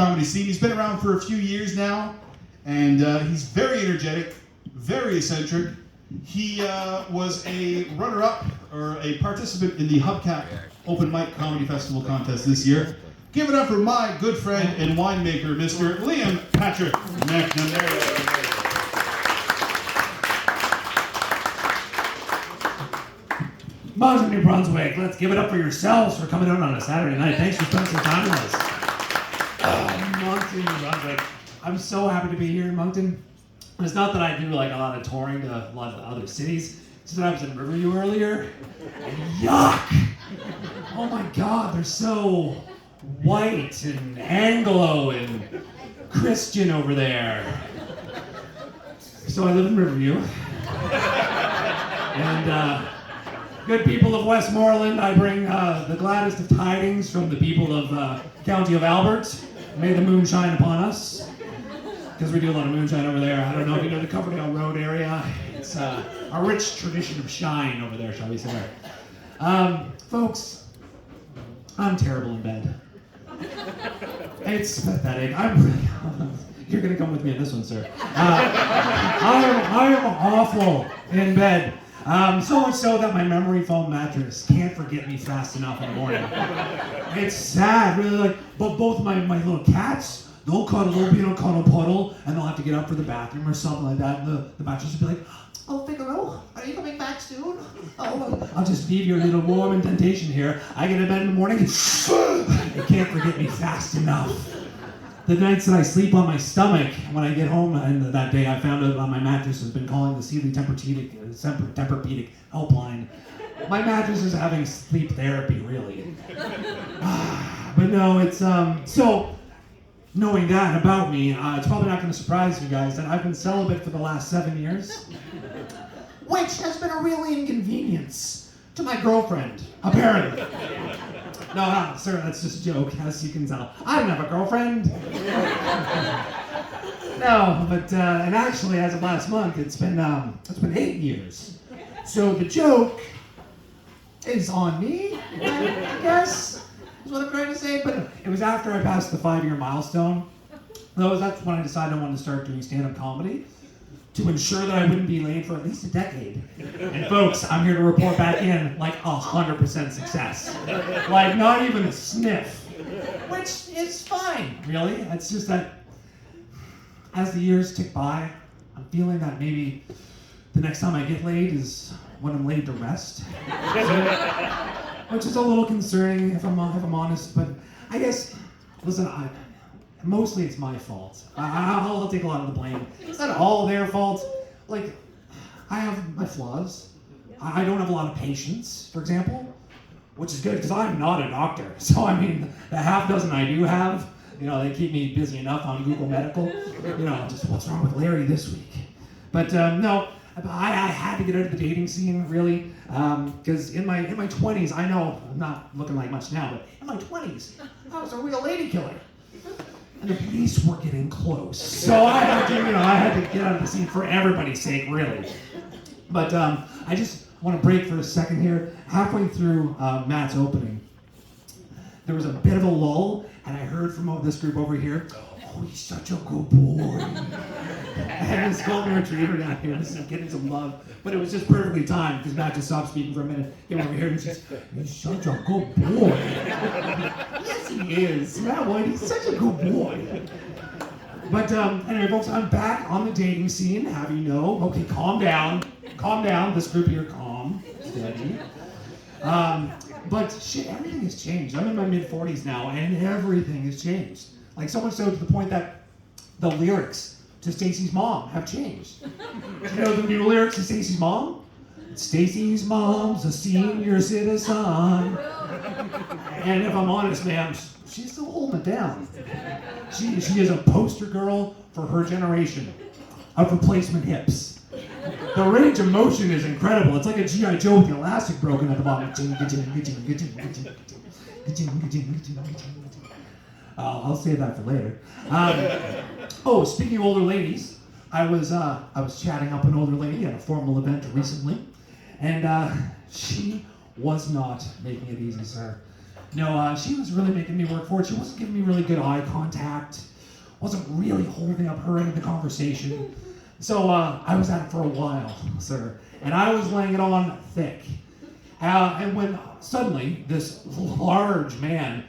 comedy scene. He's been around for a few years now, and he's very energetic, very eccentric. He was a runner-up or a participant in the Hubcap Open Mic Comedy Festival contest this year. Give it up for my good friend and winemaker, Mr. Liam Patrick McNamara. Mountain, New Brunswick, let's give it up for yourselves for coming out on a Saturday night. Thanks for spending some time with us. Moncton, New Brunswick. I'm so happy to be here in Moncton. It's not that I do like a lot of touring to a lot of other cities. It's that I was in Riverview earlier. And yuck! Oh my God, they're so white and Anglo and Christian over there. So I live in Riverview. And good people of Westmoreland, I bring the gladdest of tidings from the people of County of Albert. May the moon shine upon us. Because we do a lot of moonshine over there. I don't know if you know the Coverdale Road area. It's a rich tradition of shine over there, shall we say. Folks, I'm terrible in bed. It's pathetic. You're gonna come with me on this one, sir. I am awful in bed. So much so that my memory foam mattress can't forget me fast enough in the morning. It's sad, really. But both my little cats, they'll cuddle, be in a cuddle puddle, and they'll have to get up for the bathroom or something like that. And the mattress will be like, "Oh, Figaro, are you coming back soon? Oh, I'll just leave your little warm indentation here. I get to bed in the morning, and it can't forget me fast enough." The nights that I sleep on my stomach, when I get home, and that day I found out my mattress has been calling the Sealy Tempur-Pedic helpline. My mattress is having sleep therapy, really. But no, it's, so, knowing that about me, it's probably not going to surprise you guys that I've been celibate for the last 7 years, which has been a real inconvenience to my girlfriend, apparently. No, sir, that's just a joke, as you can tell. I don't have a girlfriend. No, but, and actually, as of last month, it's been 8 years. So the joke is on me, I guess, is what I'm trying to say. But it was after I passed the 5-year milestone. That's when I decided I wanted to start doing stand-up comedy to ensure that I wouldn't be late for at least a decade. And folks, I'm here to report back in like 100% success. Like not even a sniff. Which is fine, really. It's just that as the years tick by, I'm feeling that maybe the next time I get laid is when I'm laid to rest. Which is a little concerning if I'm honest, but I guess, listen, mostly it's my fault. I'll take a lot of the blame. It's not all their fault. Like, I have my flaws. I don't have a lot of patience, for example, which is good because I'm not a doctor. So, I mean, the half dozen I do have, they keep me busy enough on Google Medical. Just what's wrong with Larry this week? But no, I had to get out of the dating scene, really, because in my 20s, I know I'm not looking like much now, but in my 20s, I was a real lady killer. And the police were getting close. So I had to get out of the scene for everybody's sake, really. But I just want to break for a second here. Halfway through Matt's opening, there was a bit of a lull, and I heard from this group over here, "Oh, he's such a good boy." And this golden retriever down here, this is getting some love. But it was just perfectly timed, because Matt just stopped speaking for a minute, came over here and says, "He's such a good boy." Yes, he is. Matt White, he's such a good boy. But anyway, folks, I'm back on the dating scene, have you know. Okay, calm down. Calm down. This group here, calm, steady. But shit, everything has changed. I'm in my mid-40s now, and everything has changed. Like, so much so to the point that the lyrics to Stacy's mom have changed. You know the new lyrics to Stacy's mom? Stacy's mom's a senior citizen. And if I'm honest, man, she's still holding it down. She is a poster girl for her generation of replacement hips. The range of motion is incredible. It's like a G.I. Joe with the elastic broken at the bottom. I'll save that for later. Speaking of older ladies, I was chatting up an older lady at a formal event recently, and she was not making it easy, sir. No, she was really making me work for it. She wasn't giving me really good eye contact. Wasn't really holding up her end of the conversation. So I was at it for a while, sir. And I was laying it on thick. And when suddenly this large man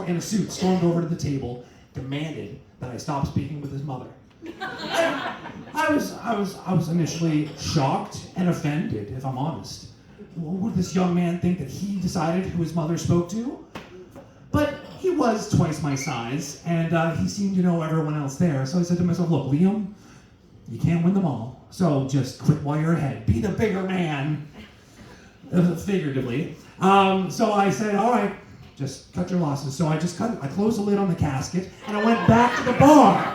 in a suit stormed over to the table, demanded that I stop speaking with his mother. I was initially shocked and offended, if I'm honest. Would this young man think that he decided who his mother spoke to? But he was twice my size, and he seemed to know everyone else there. So I said to myself, look, Liam, you can't win them all. So just quit while you're ahead. Be the bigger man, figuratively. So I said, all right, just cut your losses. So I closed the lid on the casket, and I went back to the bar.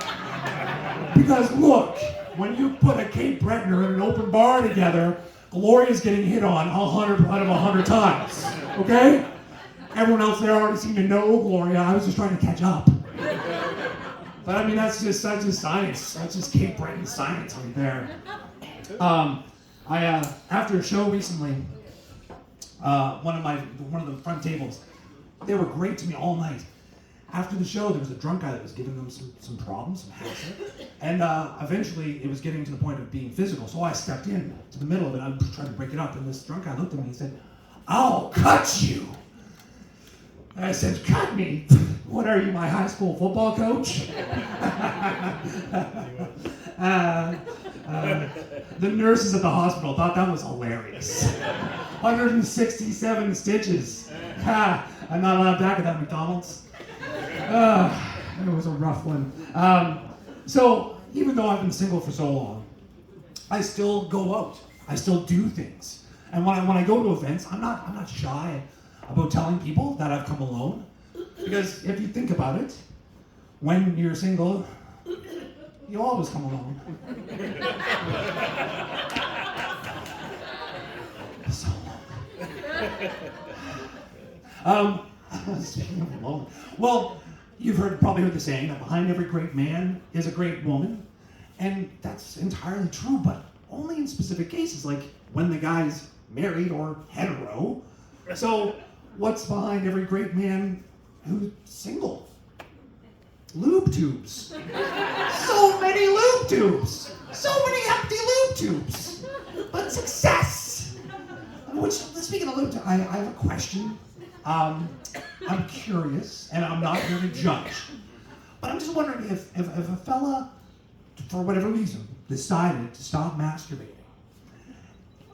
Because look, when you put a Cape Bretner in an open bar together, Gloria's getting hit on 100 out of 100 times, okay? Everyone else there already seemed to know Gloria. I was just trying to catch up. But I mean, that's just science. That's just Cape Breton science right there. After a show recently, one of the front tables, they were great to me all night. After the show, there was a drunk guy that was giving them some problems, some hassle, and eventually it was getting to the point of being physical. So I stepped in to the middle of it. I was trying to break it up, and this drunk guy looked at me and said, "I'll cut you." And I said, "Cut me? What are you, my high school football coach?" The nurses at the hospital thought that was hilarious. 167 stitches. I'm not allowed back at that McDonald's. It was a rough one. So even though I've been single for so long, I still go out. I still do things. And when I go to events, I'm not shy about telling people that I've come alone. Because if you think about it, when you're single, you always come alone. So long. Speaking of alone, well, you've probably heard the saying that behind every great man is a great woman, and that's entirely true, but only in specific cases, like when the guy's married or hetero. So, what's behind every great man who's single? Lube tubes. So many lube tubes. So many empty lube tubes. But success. Which, speaking of lube tubes, I have a question. I'm curious, and I'm not here to judge. But I'm just wondering if a fella, for whatever reason, decided to stop masturbating,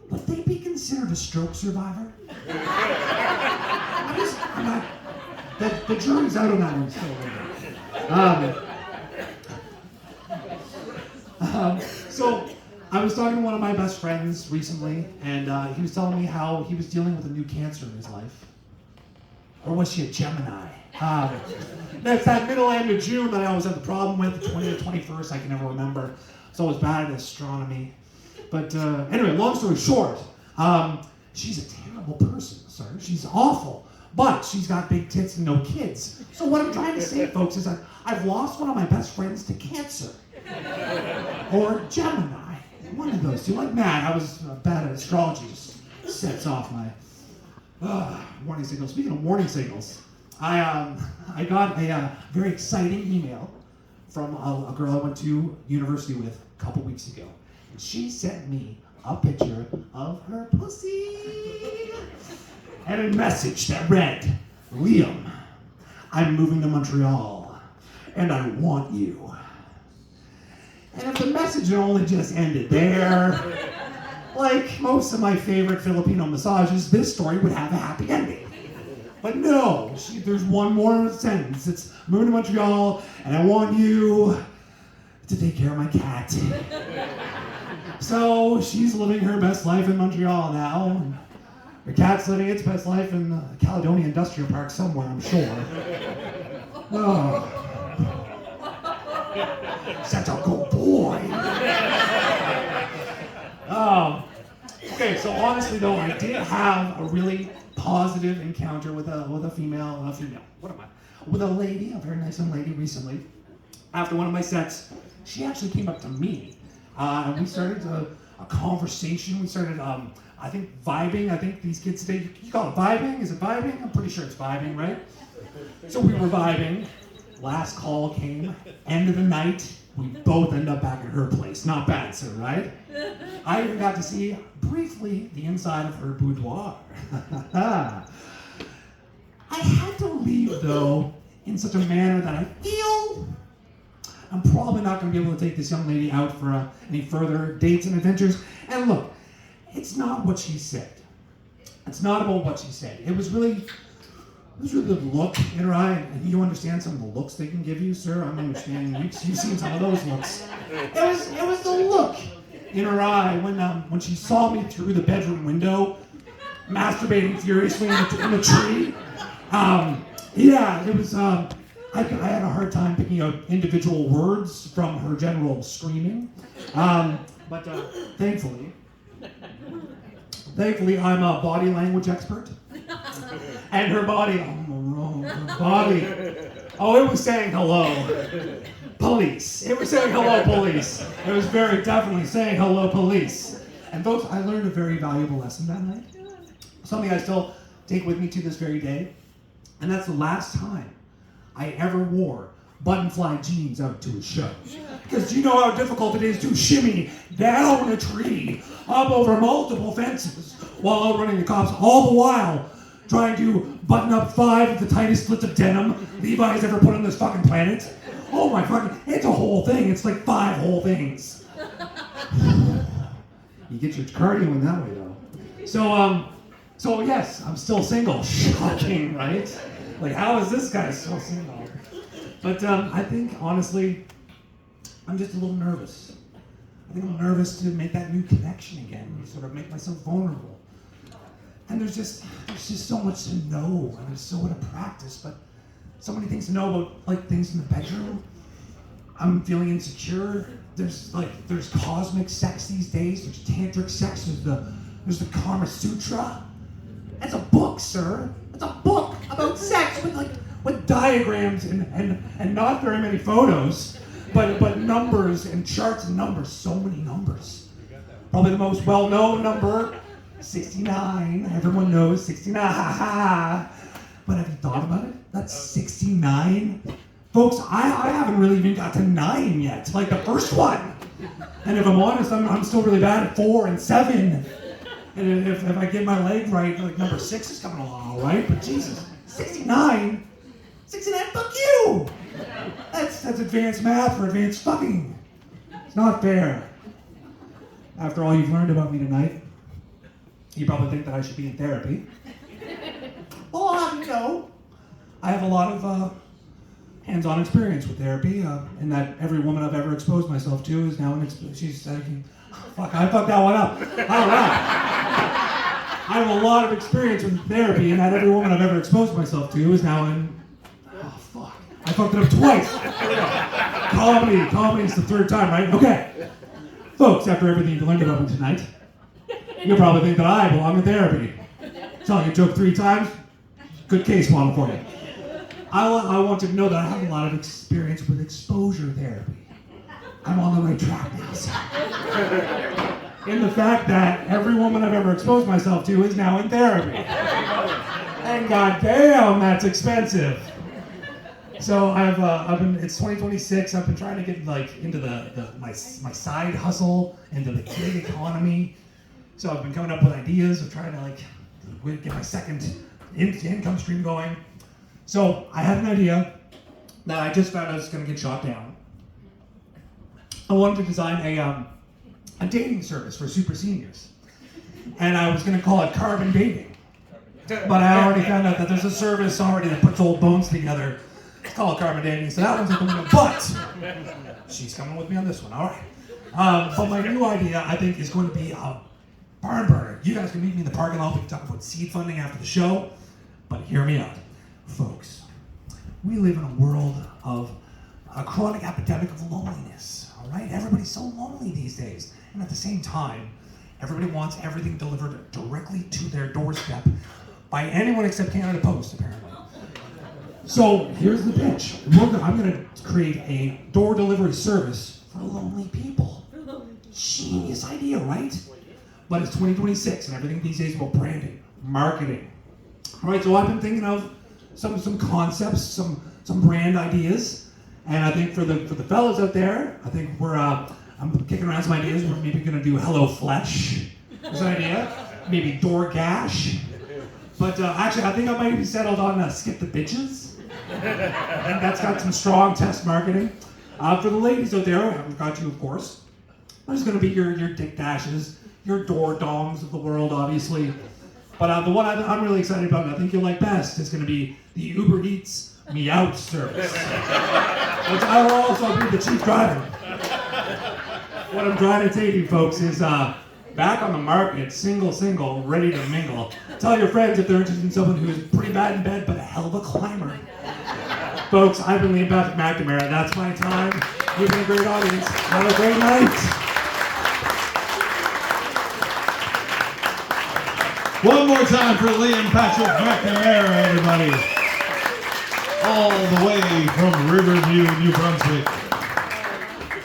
would they be considered a stroke survivor? The jury's out on that one still. So I was talking to one of my best friends recently, and he was telling me how he was dealing with a new cancer in his life. Or was she a Gemini? That's that middle end of June that I always have the problem with, the 20th, 21st, I can never remember. It's always bad at astronomy. But anyway, long story short, she's a terrible person, sir. She's awful. But she's got big tits and no kids. So what I'm trying to say, folks, is that I've lost one of my best friends to cancer. Or Gemini. One of those two. Like Matt, I was bad at astrology. Just sets off my warning signals. Speaking of warning signals, I got a very exciting email from a girl I went to university with a couple weeks ago. And she sent me a picture of her pussy and a message that read, "Liam, I'm moving to Montreal and I want you." And if the message had only just ended there, like most of my favorite Filipino massages, this story would have a happy ending. But no, there's one more sentence. It's moving to Montreal, and I want you to take care of my cat. So she's living her best life in Montreal now. And her cat's living its best life in the Caledonia Industrial Park somewhere, I'm sure. Oh. Such a good boy. Okay, so honestly though, I did have a really positive encounter with a female, with a lady, a very nice young lady recently. After one of my sets, she actually came up to me, and we started to a conversation. We started, I think, vibing. I think these kids today, you call it vibing? Is it vibing? I'm pretty sure it's vibing, right? So we were vibing. Last call came. End of the night. We both end up back at her place. Not bad, sir, right? I even got to see, briefly, the inside of her boudoir. I had to leave, though, in such a manner that I feel I'm probably not going to be able to take this young lady out for any further dates and adventures. And look, it's not what she said. It's not about what she said. It was really the look in her eye, and you understand some of the looks they can give you, sir. I'm understanding. You've seen some of those looks. It was the look in her eye when she saw me through the bedroom window, masturbating furiously in the tree. Yeah, it was. I had a hard time picking out individual words from her general screaming, but thankfully, I'm a body language expert. And her body, oh, it was saying hello, police. It was saying hello, police. It was very definitely saying hello, police. And folks, I learned a very valuable lesson that night. Something I still take with me to this very day. And that's the last time I ever wore button-fly jeans out to a show. Because you know how difficult it is to shimmy down a tree, up over multiple fences, while outrunning the cops, all the while trying to button up 5 of the tightest slits of denim Levi's ever put on this fucking planet. Oh my fucking, it's a whole thing. It's like 5 whole things. You get your cardio in that way, though. So yes, I'm still single. Shocking, right? Like, how is this guy still single? But I think, honestly, I'm just a little nervous. I think I'm nervous to make that new connection again, sort of make myself vulnerable. And there's just so much to know, and there's so much to practice, but so many things to know about, like, things in the bedroom. I'm feeling insecure. There's cosmic sex these days. There's tantric sex. There's the Kama Sutra. That's a book, sir. It's a book about sex with diagrams and not very many photos, but numbers and charts and numbers. So many numbers. Probably the most well-known number, 69. Everyone knows 69. Ha ha. But have you thought about it? That's 69. Folks, I haven't really even got to 9 yet, like the first one. And if I'm honest, I'm still really bad at 4 and 7. And if I get my leg right, like number 6 is coming along all right. But Jesus, 69? 69, fuck you! That's advanced math for advanced fucking. It's not fair. After all you've learned about me tonight, you probably think that I should be in therapy. Well, I'll have you know, I have a lot of hands-on experience with therapy, and that every woman I've ever exposed myself to is now she's fuck, I fucked that one up. All right. I have a lot of experience with therapy, and that every woman I've ever exposed myself to is now in. Oh fuck! I fucked it up twice. Comedy is the 3rd time, right? Okay, folks. After everything you've learned about me tonight, you'll probably think that I belong in therapy. Telling a joke 3 times, good case model for you. I want you to know that I have a lot of experience with exposure therapy. I'm on the right track now, sir. In the fact that every woman I've ever exposed myself to is now in therapy. And goddamn, that's expensive. So it's 2026. I've been trying to get into my side hustle, into the gig economy. So I've been coming up with ideas of trying to get my second income stream going. So I had an idea that I just found out was going to get shot down. I wanted to design a dating service for super seniors. And I was going to call it Carbon Dating. But I already found out that there's a service already that puts old bones together. It's called Carbon Dating, so that one's a good. But she's coming with me on this one, all right. But my new idea, I think, is going to be a barn burner. You guys can meet me in the parking lot. We can talk about seed funding after the show. But hear me out. Folks, we live in a world of a chronic epidemic of loneliness, all right? Everybody's so lonely these days. And at the same time, everybody wants everything delivered directly to their doorstep by anyone except Canada Post, apparently. So here's the pitch. I'm going to create a door delivery service for lonely people. genius idea, right? But it's 2026 and everything these days is about branding, marketing. All right, so I've been thinking of some concepts, some brand ideas, and I think for the fellas out there, I think I'm kicking around some ideas. We're maybe gonna do Hello Flesh, is an idea. Maybe Door Gash. But actually, I think I might be settled on Skip the Bitches. I think that's got some strong test marketing. For the ladies out there, I've got you, of course. There's going to be your Dick Dashes, your Door Dongs of the world, obviously. But the one I'm really excited about, and I think you'll like best, is going to be the Uber Eats Meow service. Which I will also be the chief driver. What I'm trying to say to you folks is back on the market, single, ready to mingle. Tell your friends if they're interested in someone who is pretty bad in bed, but a hell of a climber. Folks, I've been Liam Patrick McNamara. That's my time. You've been a great audience. Have a great night. One more time for Liam Patrick McNamara, everybody. All the way from Riverview, New Brunswick.